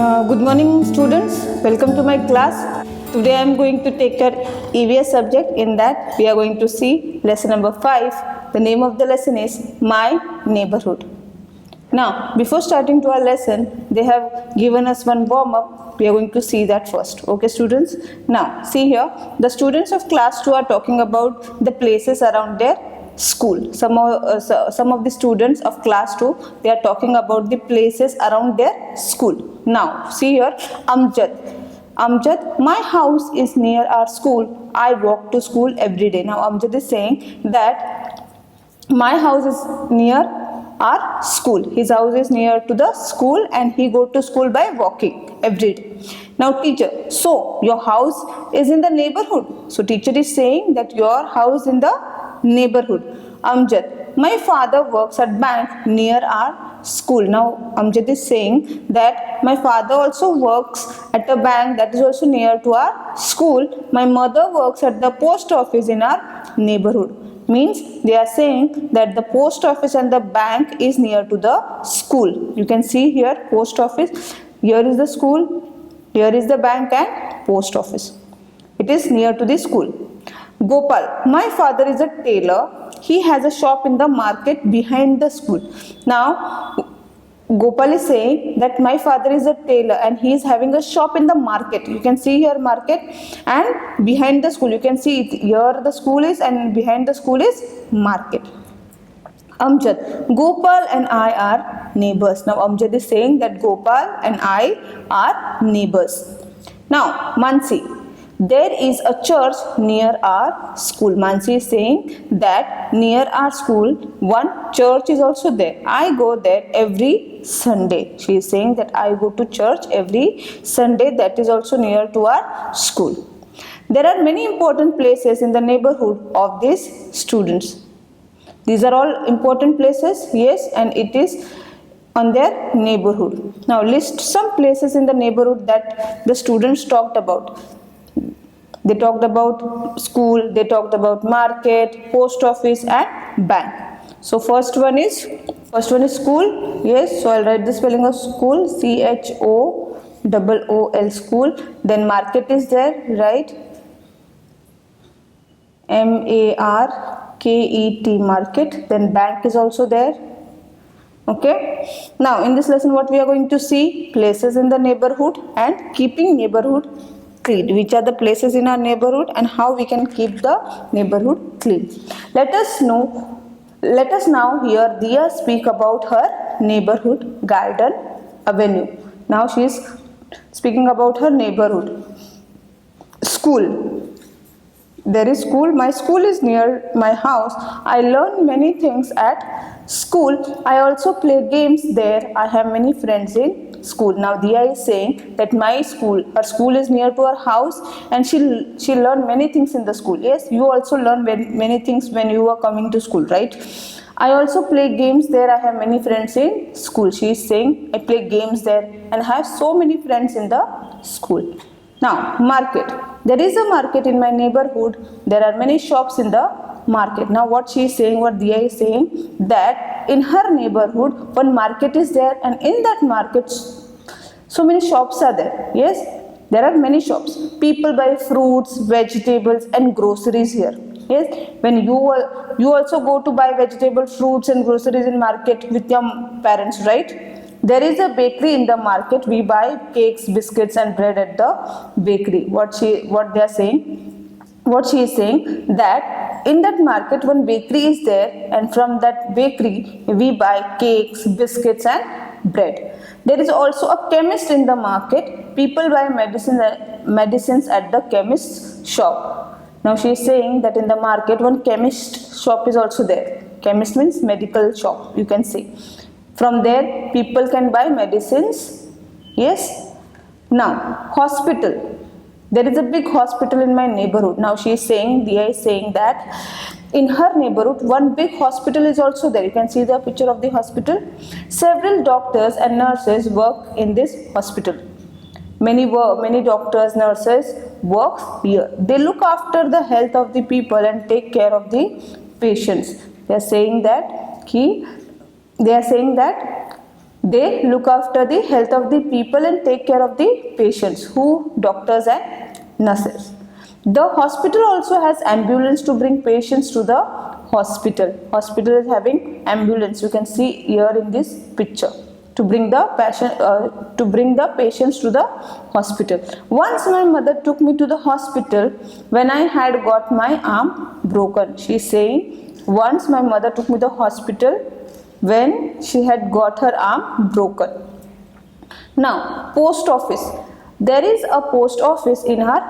Good morning students, welcome to my class. Today I am going to take your EVS subject. In that we are going to see lesson number 5. The name of the lesson is My Neighborhood. Now before starting to our lesson, they have given us one warm up. We are going to see that first. Okay students, now see here, the students of class 2 are talking about the places around their school. Some of the students of class 2, they are talking about the places around their school. Now see here, Amjad, my house is near our school. I walk to school every day. Now Amjad is saying that my house is near our school. His house is near to the school and he go to school by walking every day. Now teacher, so your house is in the neighborhood. So teacher is saying that your house in the neighborhood. Amjad, my father works at bank near our school. Now Amjad is saying that my father also works at a bank that is also near to our school. My mother works at the post office in our neighborhood. Means they are saying that the post office and the bank is near to the school. You can see here post office, here is the school, here is the bank and post office. It is near to the school. Gopal, my father is a tailor. He has a shop in the market behind the school. Now Gopal is saying that my father is a tailor and he is having a shop in the market. You can see here market and behind the school. You can see it, here the school is and behind the school is market. Amjad, Gopal and I are neighbors. Now Amjad is saying that Gopal and I are neighbors. Now Mansi, there is a church near our school. Mansi is saying that near our school one church is also there. I go there every Sunday. She is saying that I go to church every Sunday, that is also near to our school. There are many important places in the neighborhood of these students. These are all important places, yes, and it is on their neighborhood. Now list some places in the neighborhood that the students talked about. They talked about school, they talked about market, post office and bank. So first one is school. Yes, so I'll write the spelling of school, CHOOOL, school. Then market is there, right? MARKET, market. Then bank is also there. Okay. Now in this lesson what we are going to see, places in the neighborhood and keeping neighborhood clean. Which are the places in our neighborhood and how we can keep the neighborhood clean. Let us now hear Diya speak about her neighborhood garden avenue. Now she is speaking about her neighborhood. School. There is school. My school is near my house. I learn many things at school. I also play games there. I have many friends in school. Now Diya is saying that her school is near to her house and she learned many things in the school. Yes, you also learn many things when you are coming to school, right? I also play games there. I have many friends in school. She is saying I play games there and I have so many friends in the school. Now market. There is a market in my neighborhood. There are many shops in the market. Now what she is saying, what Diya is saying, that in her neighborhood one market is there and in that market so many shops are there. Yes, there are many shops. People buy fruits, vegetables and groceries here. Yes, when you also go to buy vegetables, fruits and groceries in market with your parents, right? There is a bakery in the market. We buy cakes, biscuits and bread at the bakery. What she is saying that in that market one bakery is there and from that bakery we buy cakes, biscuits and bread. There is also a chemist in the market. People buy medicines at the chemist's shop. Now she is saying that in the market one chemist shop is also there. Chemist means medical shop, you can say. From there people can buy medicines. Yes. Now hospital. There is a big hospital in my neighborhood. Now she is saying, Diya is saying that in her neighborhood one big hospital is also there. You can see the picture of the hospital. Several doctors and nurses work in this hospital. Many doctors, nurses work here. They look after the health of the people and take care of the patients. They are saying that They look after the health of the people and take care of the patients, who doctors and nurses. The hospital also has ambulance to bring patients to the hospital. Hospital is having ambulance. You can see here in this picture, to bring the patients to the hospital. Once my mother took me to the hospital when I had got my arm broken. She is saying once my mother took me to the hospital when she had got her arm broken. Now, post office. There is a post office in her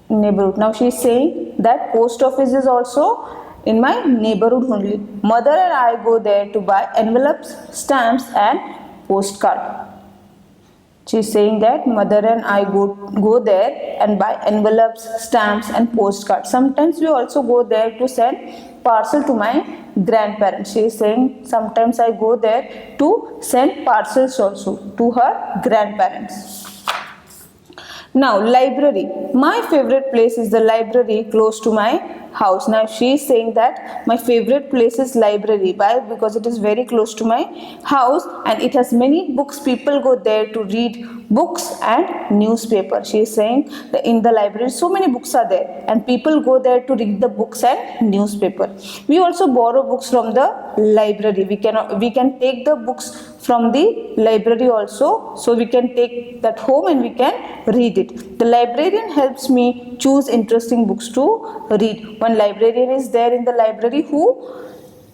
neighborhood. Now she is saying that post office is also in my neighborhood only. Mother and I go there to buy envelopes, stamps and postcard. She is saying that mother and I go there and buy envelopes, stamps and postcards. Sometimes we also go there to send parcel to my grandparents. She is saying sometimes I go there to send parcels also to her grandparents. Now, library. My favorite place is the library close to my house. Now, she is saying that my favorite place is library. Why? Because it is very close to my house and it has many books. People go there to read books and newspaper. She is saying that in the library so many books are there and people go there to read the books and newspaper. We also borrow books from the library. We can take the books from the library also, so we can take that home and we can read it. The librarian helps me choose interesting books to read. One librarian is there in the library who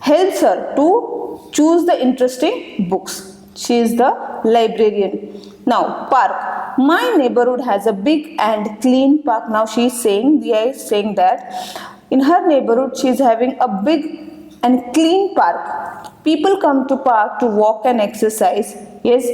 helps her to choose the interesting books. She is the librarian. Now, park. My neighborhood has a big and clean park. Now she is saying, Dia is saying that in her neighborhood she is having a big and clean park. People come to park to walk and exercise. Yes,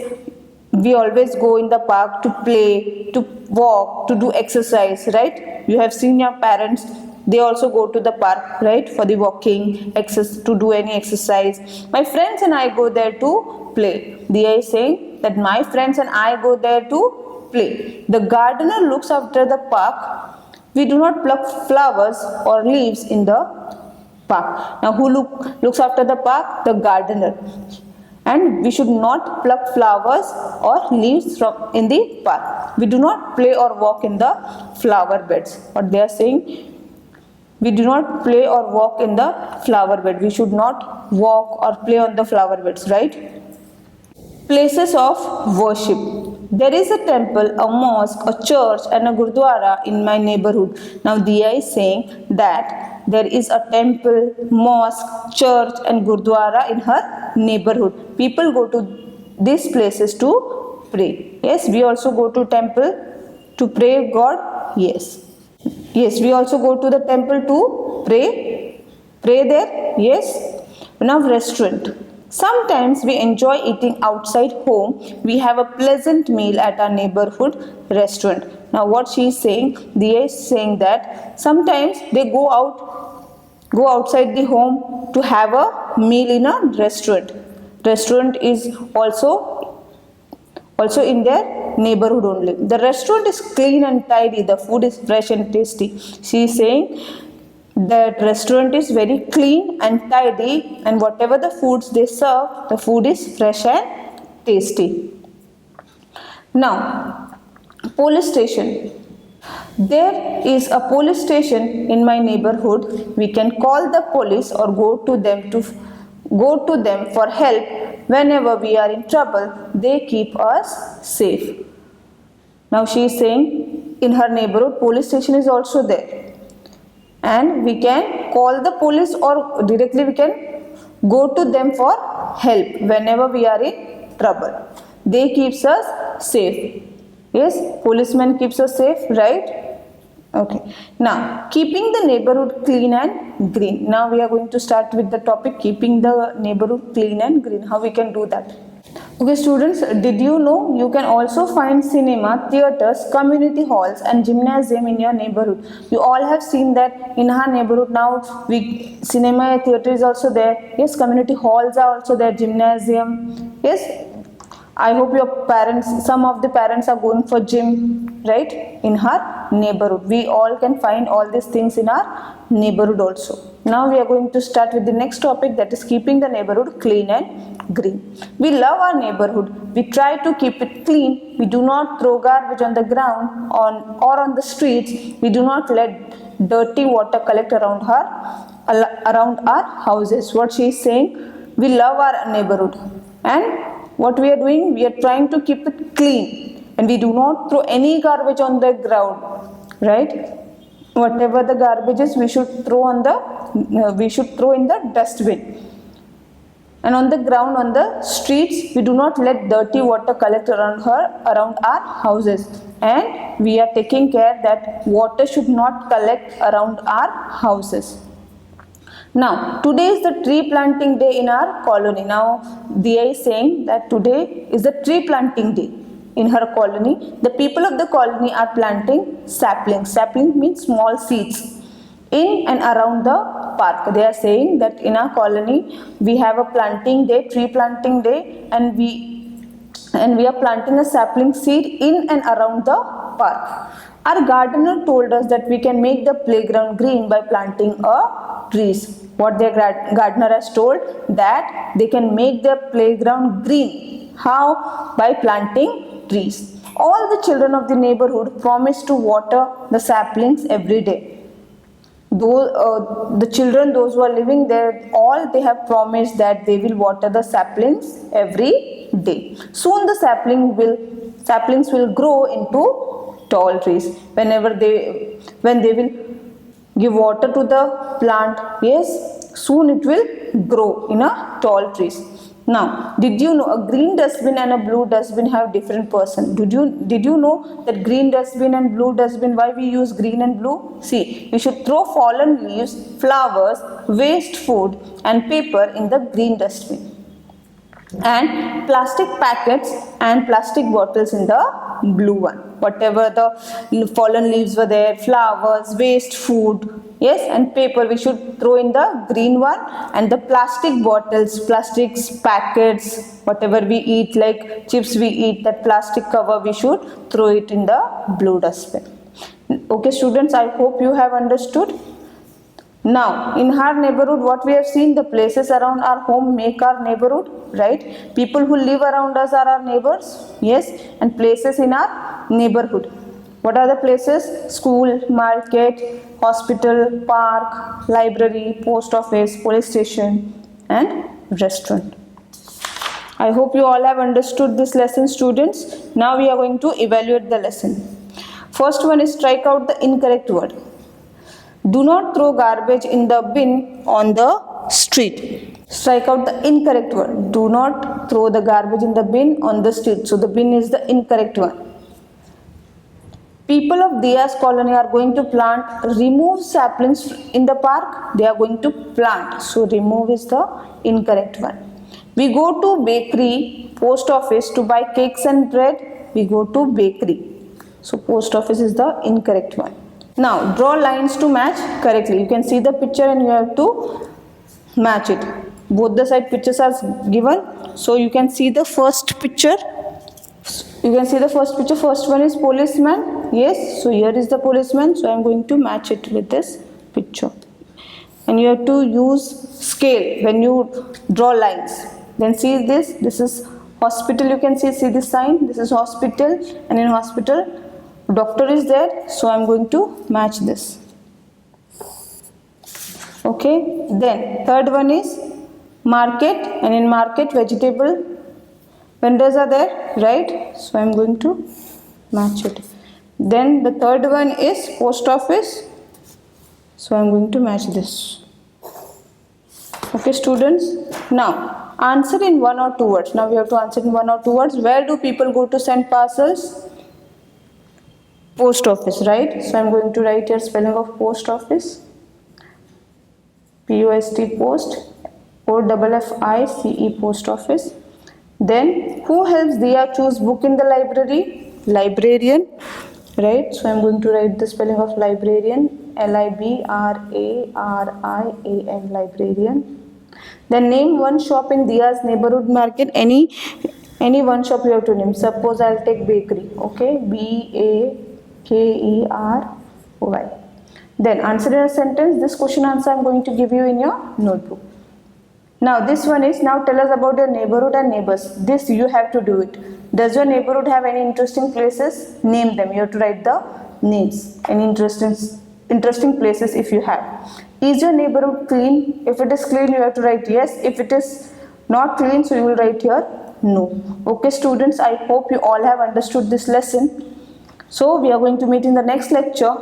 we always go in the park to play, to walk, to do exercise, right? You have seen your parents, they also go to the park, right, for the walking, to do any exerise. My friends and I go there to play. Dia is saying that my friends and I go there to play. The gardener looks after the park. We do not pluck flowers or leaves in the park. Now, who looks after the park? The gardener. And we should not pluck flowers or leaves in the park. We do not play or walk in the flower beds. What they are saying, we do not play or walk in the flower bed. We should not walk or play on the flower beds, right? Places of worship. There is a temple, a mosque, a church and a gurdwara in my neighborhood. Now Dia is saying that there is a temple, mosque, church and gurdwara in her neighborhood. People go to these places to pray. Yes, we also go to temple to pray God. Yes. Yes, we also go to the temple to pray. Pray there. Yes. Now restaurant. Sometimes we enjoy eating outside home. We have a pleasant meal at our neighborhood restaurant. Now what she is saying, Dia is saying that sometimes they go outside the home to have a meal in a restaurant. Restaurant is also in their neighborhood only. The restaurant is clean and tidy. The food is fresh and tasty. She is saying that restaurant is very clean and tidy and whatever the foods they serve, the food is fresh and tasty. Now, police station. There is a police station in my neighborhood. We can call the police or go to them for help whenever we are in trouble. They keep us safe. Now she is saying in her neighborhood police station is also there. And we can call the police or directly we can go to them for help whenever we are in trouble. They keeps us safe. Yes, policeman keeps us safe, right? Okay. Now, keeping the neighborhood clean and green. Now we are going to start with the topic keeping the neighborhood clean and green. How we can do that? Okay students, did you know you can also find cinema, theatres, community halls and gymnasium in your neighborhood? You all have seen that in our neighborhood now cinema, theatre is also there. Yes, community halls are also there, gymnasium. Yes, I hope your parents, some of the parents are going for gym, right? In her neighborhood. We all can find all these things in our neighborhood also. Now we are going to start with the next topic, that is keeping the neighborhood clean and green. We love our neighborhood. We try to keep it clean. We do not throw garbage on the ground or on the streets. We do not let dirty water collect around our houses. What she is saying, we love our neighborhood, and what we are doing, we are trying to keep it clean, and we do not throw any garbage on the ground, right? Whatever the garbage is, we should throw in the dustbin. And on the ground, on the streets, we do not let dirty water collect around our houses, and we are taking care that water should not collect around our houses. Now, today is the tree planting day in our colony. Now, Diya is saying that today is the tree planting day in her colony. The people of the colony are planting saplings. Sapling means small seeds in and around the park. They are saying that in our colony we have a planting day, tree planting day, and we are planting a sapling seed in and around the park. Our gardener told us that we can make the playground green by planting trees. What their gardener has told, that they can make their playground green. How? By planting trees. All the children of the neighborhood promised to water the saplings every day. The children, those who are living there, all they have promised that they will water the saplings every day. Soon the saplings will grow into tall trees. When they will give water to the plant, yes, soon it will grow in a tall trees. Now, did you know a green dustbin and a blue dustbin have different person? Did you know that green dustbin and blue dustbin, why we use green and blue? See, we should throw fallen leaves, flowers, waste food and paper in the green dustbin, and plastic packets and plastic bottles in the blue one. Whatever the fallen leaves were there, flowers, waste food, yes, and paper, we should throw in the green one, and the plastic bottles, plastics, packets, whatever we eat, like chips we eat, that plastic cover, we should throw it in the blue dustbin. Okay students, I hope you have understood. Now, in our neighborhood, what we have seen, the places around our home make our neighborhood, right? People who live around us are our neighbors, yes, and places in our neighborhood. What are the places? School, market, hospital, park, library, post office, police station, and restaurant. I hope you all have understood this lesson, students. Now we are going to evaluate the lesson. First one is strike out the incorrect word. Do not throw garbage in the bin on the street. Strike out the incorrect word. Do not throw the garbage in the bin on the street. So the bin is the incorrect one. People of Diya's colony are going to remove saplings in the park. They are going to plant. So remove is the incorrect one. We go to bakery, post office to buy cakes and bread. We go to bakery. So post office is the incorrect one. Now draw lines to match correctly. You can see the picture and you have to match it. Both the side pictures are given. So you can see the first picture. First one is policeman. Yes, so here is the policeman. So I am going to match it with this picture. And you have to use scale when you draw lines. Then see this. This is hospital. You can see this sign. This is hospital, and in hospital doctor is there, so I am going to match this. Okay, then third one is market, and in market vegetable vendors are there, right? So I am going to match it. Then the third one is post office, so I am going to match this. Okay students, now answer in 1 or 2 words. Now we have to answer in 1 or 2 words. Where do people go to send parcels? Post office, right? So I am going to write here spelling of post office. P-O-S-T, post, O-F-F-I-C-E, post office. Then who helps Diya choose book in the library? Librarian, right? So I am going to write the spelling of librarian, L-I-B-R-A-R-I-A-N, librarian. Then name one shop in Diya's neighborhood market. Any Any one shop you have to name. Suppose I'll take bakery. Okay, Bakery. Then answer in a sentence. This question answer I'm going to give you in your notebook. Now this one is, now tell us about your neighborhood and neighbors. This you have to do it. Does your neighborhood have any interesting places? Name them. You have to write the names. Any interesting places if you have. Is your neighborhood clean? If it is clean, you have to write yes. If it is not clean, so you will write here no. Okay students, I hope you all have understood this lesson. So we are going to meet in the next lecture.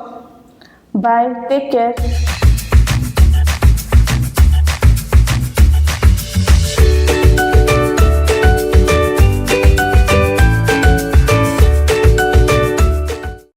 Bye. Take care.